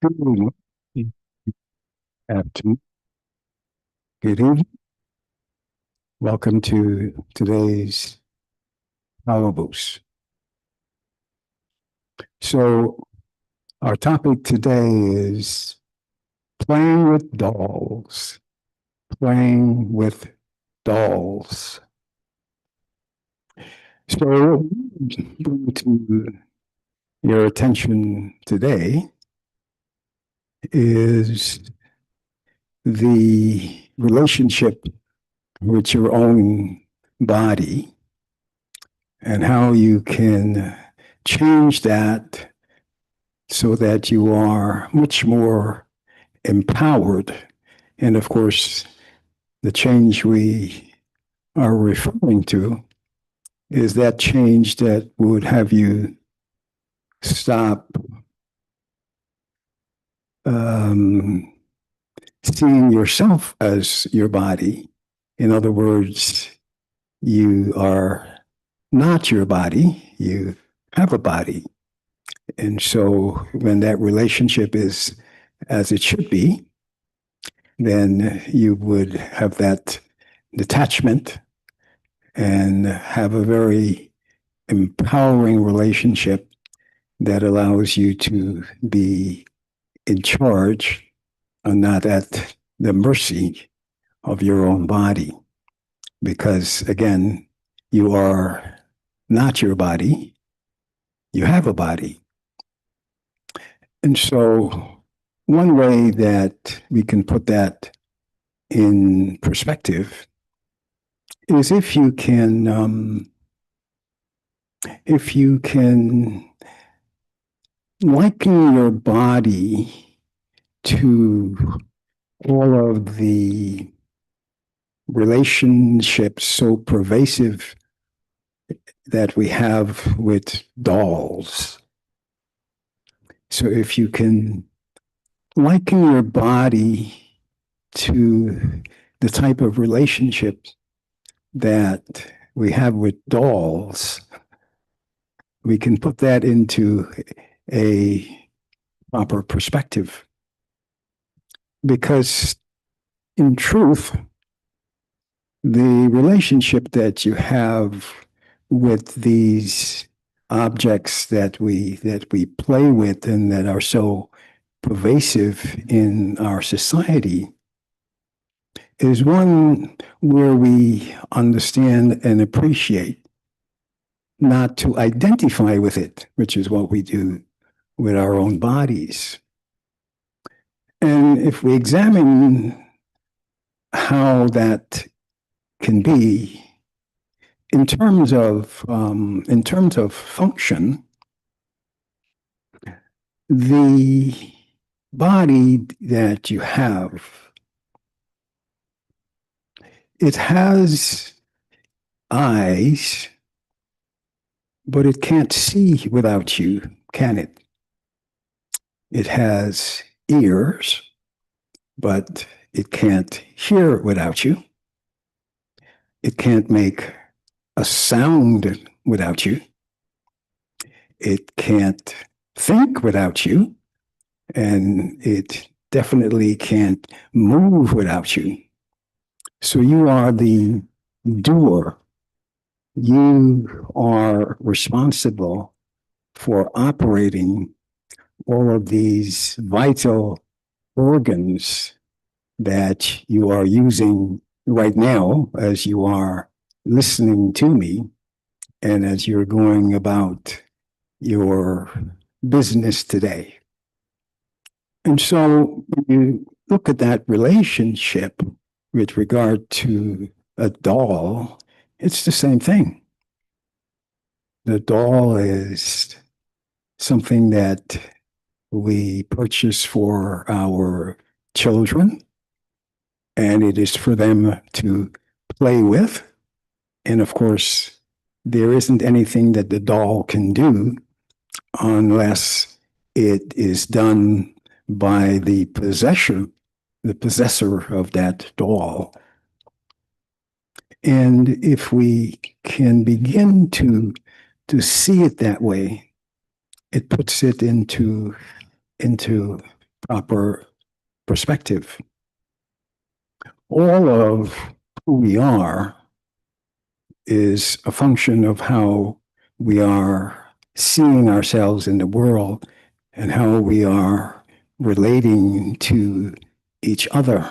Good afternoon. Good evening. Welcome to today's Powerboost. So, our topic today is playing with dolls. Playing with dolls. So, bring to your attention today is the relationship with your own body and how you can change that so that you are much more empowered. And of course, the change we are referring to is that change that would have you stop um, seeing yourself as your body. In other words, you are not your body, you have a body. And so when that relationship is as it should be, then you would have that detachment and have a very empowering relationship that allows you to be in charge and not at the mercy of your own body. Because again, you are not your body, you have a body. And so, one way that we can put that in perspective is if you can liken your body to all of the relationships so pervasive that we have with dolls. So if you can liken your body to the type of relationship that we have with dolls, we can put that into a proper perspective. Because in truth, the relationship that you have with these objects that we play with and that are so pervasive in our society is one where we understand and appreciate, not to identify with it, which is what we do with our own bodies. And if we examine how that can be in terms of function, the body that you have, it has eyes, but it can't see without you, can it? It has ears, but it can't hear without you. It can't make a sound without you. It can't think without you. And it definitely can't move without you. So you are the doer. You are responsible for operating all of these vital organs that you are using right now as you are listening to me and as you're going about your business today. And so when you look at that relationship with regard to a doll, it's the same thing. The doll is something that we purchase for our children, and it is for them to play with. And of course, there isn't anything that the doll can do unless it is done by the possessor of that doll. And if we can begin to see it that way, it puts it into proper perspective. All of who we are is a function of how we are seeing ourselves in the world and how we are relating to each other.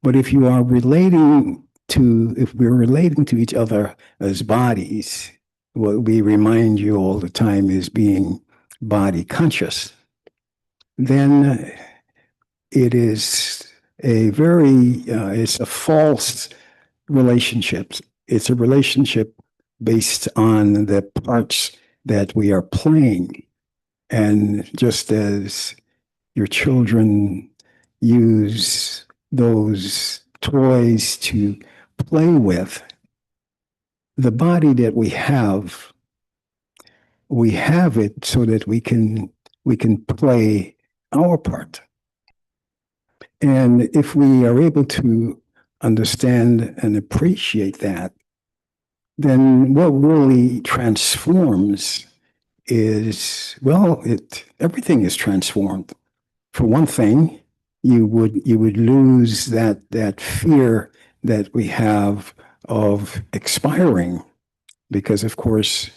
But if you are if we're relating to each other as bodies, what we remind you all the time is being body conscious, then it is it's a false relationship. It's a relationship based on the parts that we are playing. And just as your children use those toys to play with, the body that we have it so that we can play our part. And if we are able to understand and appreciate that, then what really transforms is, well, everything is transformed. For one thing, you would lose that fear that we have of expiring, because of course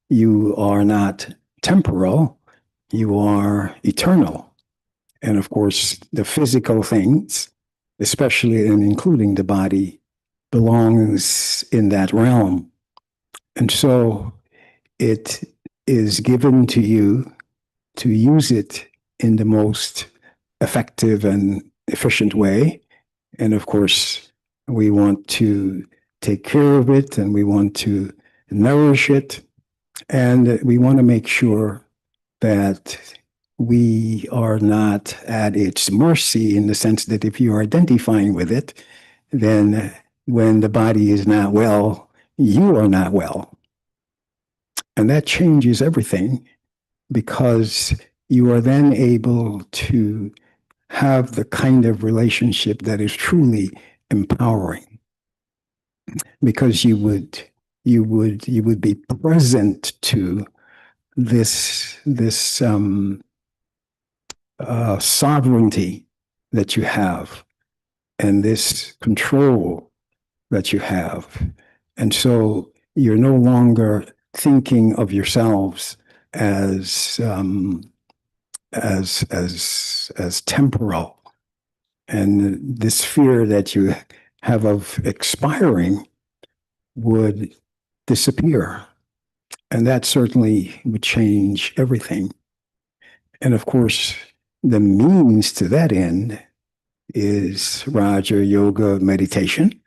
you are not temporal, you are eternal. And of course, the physical things, especially and including the body, belongs in that realm. And so it is given to you to use it in the most effective and efficient way. And of course, we want to take care of it and we want to nourish it. And we want to make sure that we are not at its mercy, in the sense that if you're identifying with it, then when the body is not well, you are not well. And that changes everything, because you are then able to have the kind of relationship that is truly empowering, because you would be present to this sovereignty that you have and this control that you have. And so you're no longer thinking of yourselves as temporal. And this fear that you have of expiring would disappear. And that certainly would change everything. And of course, the means to that end is Raja Yoga meditation,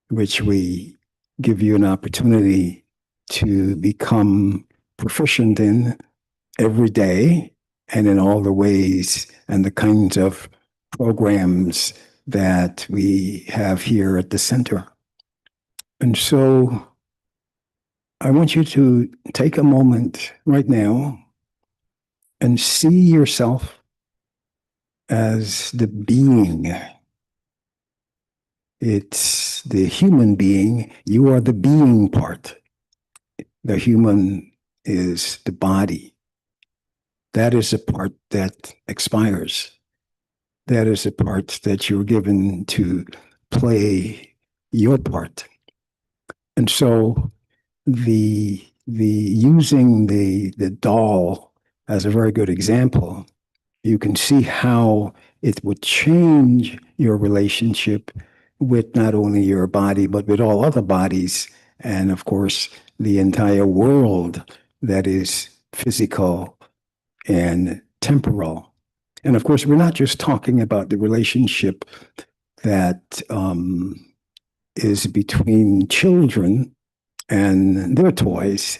which we give you an opportunity to become proficient in every day, and in all the ways and the kinds of programs that we have here at the center. And so I want you to take a moment right now and see yourself as the being. It's the human being. You are the being part. The human is the body. That is a part that expires. That is a part that you're given to play your part. And so the using the doll as a very good example, you can see how it would change your relationship with not only your body, but with all other bodies, and of course, the entire world that is physical and temporal. And of course, we're not just talking about the relationship that is between children and their toys,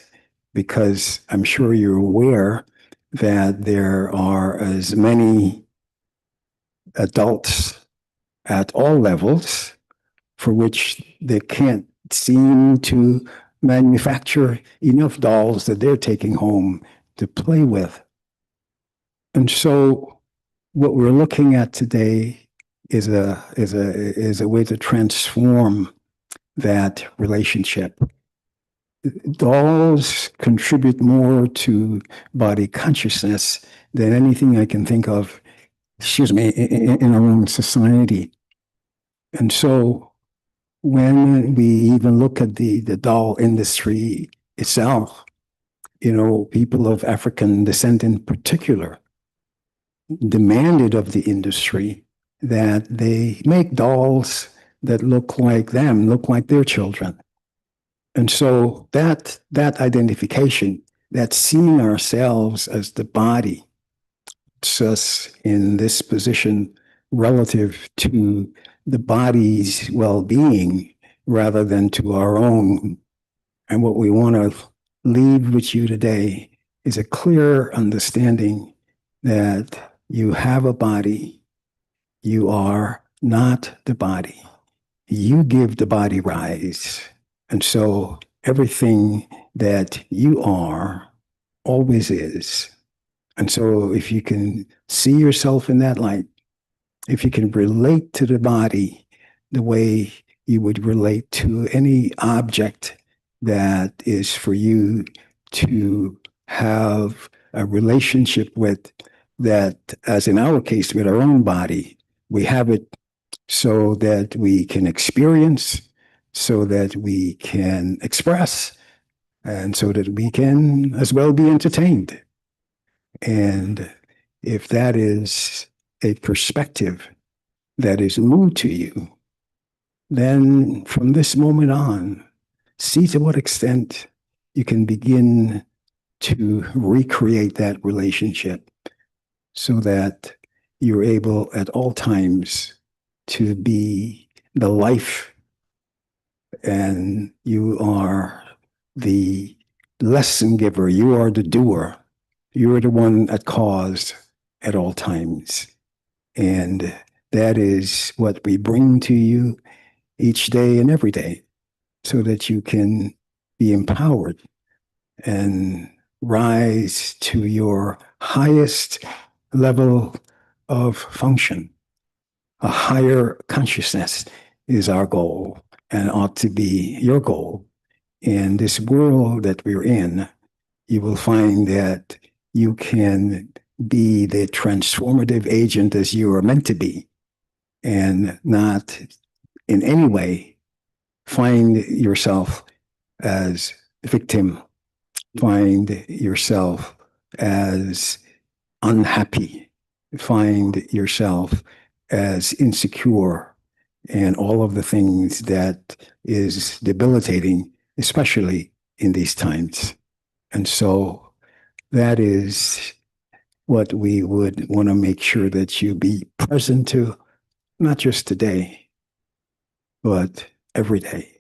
because I'm sure you're aware that there are as many adults at all levels for which they can't seem to manufacture enough dolls that they're taking home to play with. And so what we're looking at today is a way to transform that relationship. Dolls contribute more to body consciousness than anything I can think of excuse me, in our own society. And so when we even look at the doll industry itself, people of African descent in particular demanded of the industry that they make dolls that look like them, look like their children. And so that identification, that seeing ourselves as the body, puts us in this position relative to the body's well-being rather than to our own. And what we want to leave with you today is a clear understanding that you have a body. You are not the body. You give the body rise. And so everything that you are always is. And so if you can see yourself in that light, if you can relate to the body the way you would relate to any object that is for you to have a relationship with, that, as in our case, with our own body, we have it so that we can experience, so that we can express, and so that we can as well be entertained. And if that is a perspective that is new to you, then from this moment on, see to what extent you can begin to recreate that relationship so that you're able at all times to be the life, and you are the lesson giver, you are the doer, you're the one at cause at all times. And that is what we bring to you each day and every day, so that you can be empowered and rise to your highest level of function. A higher consciousness is our goal and ought to be your goal. In this world that we're in, you will find that you can be the transformative agent as you are meant to be, and not in any way find yourself as a victim, find yourself as unhappy, find yourself as insecure, and all of the things that is debilitating, especially in these times. And so that is what we would want to make sure that you be present to, not just today, but every day.